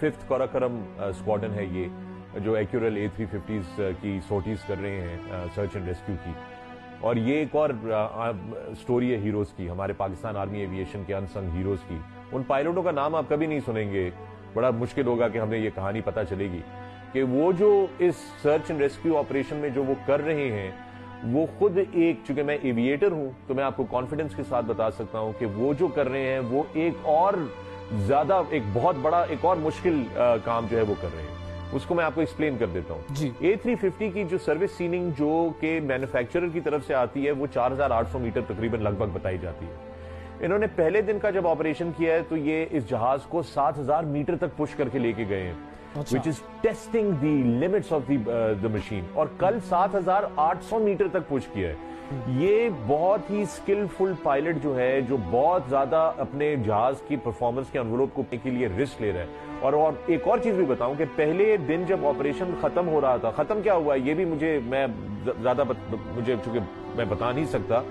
5th Karakoram squadron है ये, जो एक्यूरल A350s की सोटीज कर रहे हैं सर्च एंड रेस्क्यू की। और ये एक और स्टोरी है हीरोज की, हमारे पाकिस्तान आर्मी एविएशन के अनसंग हीरोज की। उन पायलटों का नाम आप कभी नहीं सुनेंगे, बड़ा मुश्किल होगा कि हमें ये कहानी पता चलेगी कि वो जो इस सर्च एंड रेस्क्यू ऑपरेशन में जो वो कर रहे हैं, वो खुद एक, चूंकि मैं एविएटर हूं तो मैं आपको कॉन्फिडेंस के साथ बता सकता हूं कि वो जो कर रहे हैं वो एक और ज्यादा, एक बहुत बड़ा, एक और मुश्किल काम जो है वो कर रहे हैं। उसको मैं आपको एक्सप्लेन कर देता हूं। A350 की जो सर्विस सीलिंग जो के मैन्युफैक्चरर की तरफ से आती है वो 4800 मीटर तकरीबन लगभग बताई जाती है। इन्होंने पहले दिन का जब ऑपरेशन किया है तो ये इस जहाज को 7000 मीटर तक पुश करके लेके गए हैं, which is testing the limits of the machine. और कल 7800 मीटर तक पुश किया है। ये बहुत ही स्किलफुल पायलट जो है, जो बहुत ज्यादा अपने जहाज की परफॉर्मेंस के एनवेलोप को के लिए रिस्क ले रहा है। और एक और चीज भी बताऊं कि पहले दिन जब ऑपरेशन खत्म हो रहा था, खत्म क्या हुआ ये भी मैं ज्यादा मुझे चूंकि मैं बता नहीं सकता,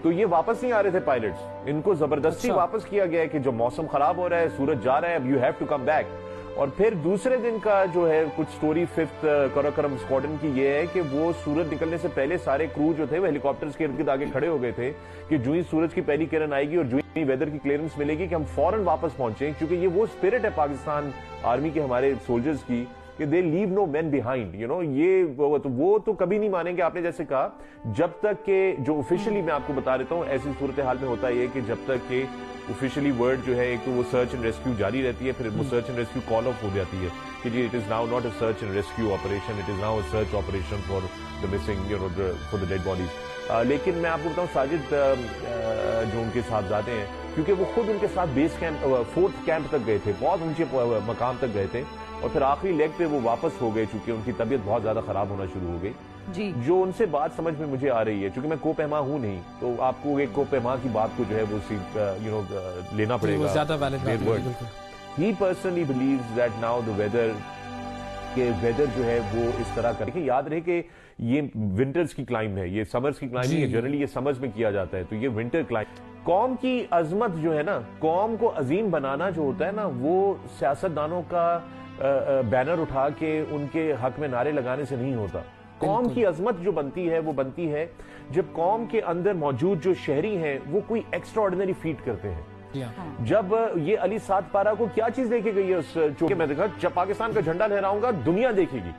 तो ये वापस नहीं आ रहे थे पायलट्स, इनको जबरदस्ती वापस किया गया है कि जो मौसम खराब हो रहा है, सूरज जा रहा है, अब you have to come back. और फिर दूसरे दिन का जो है कुछ स्टोरी 5th काराकोरम स्क्वाड्रन की ये है कि वो सूरज निकलने से पहले सारे क्रू जो थे वो हेलीकॉप्टर्स के इर्द-गिर्द आगे खड़े हो गए थे कि जो ही सूरज की पहली किरण आएगी और जो ही वेदर की क्लियरेंस मिलेगी कि हम फौरन वापस पहुंचे, क्योंकि ये वो स्पिरिट है पाकिस्तान आर्मी के हमारे सोल्जर्स की कि they leave no man behind, you know. ये वो तो कभी नहीं मानेंगे, आपने जैसे कहा, जब तक के जो ऑफिशियली मैं आपको बता देता हूं, ऐसी सूरत हाल में होता है कि जब तक के ऑफिशियली वर्ड जो है, एक तो वो सर्च एंड रेस्क्यू जारी रहती है, फिर वो search and rescue call off हो जाती है कि जी it is now not a search and rescue operation, it is now a search operation for the missing, you know, for the dead bodies. लेकिन मैं आपको बताऊं, साजिद जो उनके साहबजादे हैं, क्योंकि वो खुद उनके साथ बेस कैंप 4th कैंप तक गए थे, बहुत ऊंचे मकाम तक गए थे, और फिर आखिरी लेग पे वो वापस हो गए चूंकि उनकी तबीयत बहुत ज्यादा खराब होना शुरू हो गई। जो उनसे बात समझ में मुझे आ रही है, क्योंकि मैं कोपेमा हूं नहीं, तो आपको एक कोपेमा की बात को जो है वो लेना पड़ेगा। He personally believes that now the weather जो है वो इस तरह करके, याद रहे कि ये विंटर्स की क्लाइम है, ये समर्स की क्लाइम है, जनरली ये समर्स में किया जाता है, तो ये विंटर क्लाइम। कौम की अजमत जो है ना, कौम को अजीम बनाना जो होता है ना, वो सियासतदानों का बैनर उठा के उनके हक में नारे लगाने से नहीं होता। कौम की अजमत जो बनती है वो बनती है जब कौम के अंदर मौजूद जो शहरी हैं वो कोई एक्स्ट्राऑर्डिनरी फीट करते हैं। जब ये अली सादपारा को क्या चीज देखे गई है उस चौके में, देखा, जब पाकिस्तान का झंडा लहराऊंगा दुनिया देखेगी।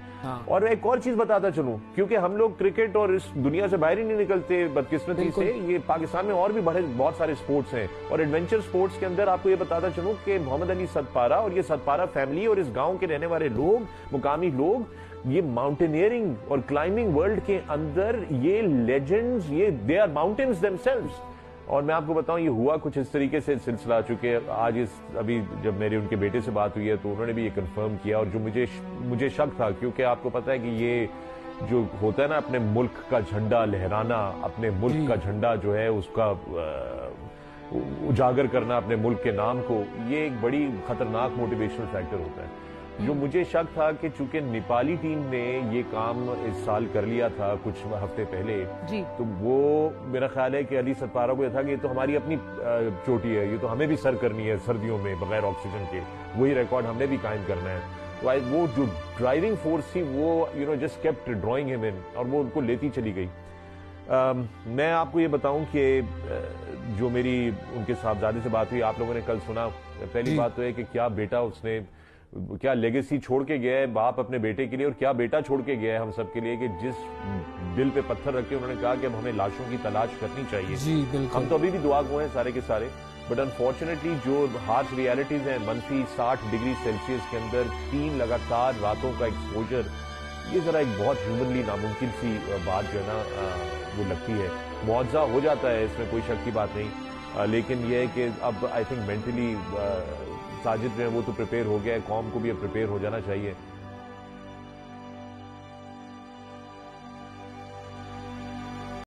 और एक और चीज बताता चलूं, क्योंकि हम लोग क्रिकेट और इस दुनिया से बाहर ही नहीं निकलते बदकिस्मती से, ये पाकिस्तान में और भी बहुत सारे स्पोर्ट्स हैं, और एडवेंचर स्पोर्ट्स के अंदर आपको ये बताता चलूं कि मोहम्मद अली सदपारा और ये सदपारा फैमिली और इस गांव के रहने वाले लोग, मुकामी लोग, ये माउंटेनियरिंग और क्लाइंबिंग वर्ल्ड के अंदर ये लेजेंड्स, ये दे आर माउंटेन्स देमसेल्व्स। और मैं आपको बताऊं, ये हुआ कुछ इस तरीके से सिलसिला, चुके आज अभी जब मेरे उनके बेटे से बात हुई है तो उन्होंने भी ये कंफर्म किया, और जो मुझे शक था, क्योंकि आपको पता है कि ये जो होता है ना, अपने मुल्क का झंडा लहराना, अपने मुल्क का झंडा जो है उसका उजागर करना अपने मुल्क के नाम को, ये एक बड़ी खतरनाक मोटिवेशनल फैक्टर होता है। जो मुझे शक था कि चूंकि नेपाली टीम ने ये काम इस साल कर लिया था कुछ हफ्ते पहले, तो वो मेरा ख्याल है कि अली सदपारा को यह था कि ये तो हमारी अपनी चोटी है, ये तो हमें भी सर करनी है सर्दियों में बगैर ऑक्सीजन के, वही रिकॉर्ड हमने भी कायम करना है। तो वो जो ड्राइविंग फोर्स थी वो just kept drawing him in, और वो उनको लेती चली गई। मैं आपको ये बताऊं कि जो मेरी उनके साहबजादे से बात हुई, आप लोगों ने कल सुना, पहली बात तो है कि क्या बेटा उसने, क्या लेगेसी छोड़ के गया है बाप अपने बेटे के लिए, और क्या बेटा छोड़ के गया है हम सब के लिए, कि जिस दिल पे पत्थर रख के उन्होंने कहा कि अब हमें लाशों की तलाश करनी चाहिए। हम तो अभी भी दुआ गो हैं सारे के सारे, बट अनफॉर्चुनेटली जो हार्श रियलिटीज हैं, -60 डिग्री सेल्सियस के अंदर 3 लगातार रातों का एक्सपोजर, ये जरा एक बहुत ह्यूमनली नामुमकिन सी बात जो है ना वो लगती है। मुआवजा हो जाता है, इसमें कोई शक की बात नहीं, लेकिन यह है कि अब आई थिंक मेंटली साजिद जो है वो तो प्रिपेयर हो गया है, कौम को भी अब प्रिपेयर हो जाना चाहिए।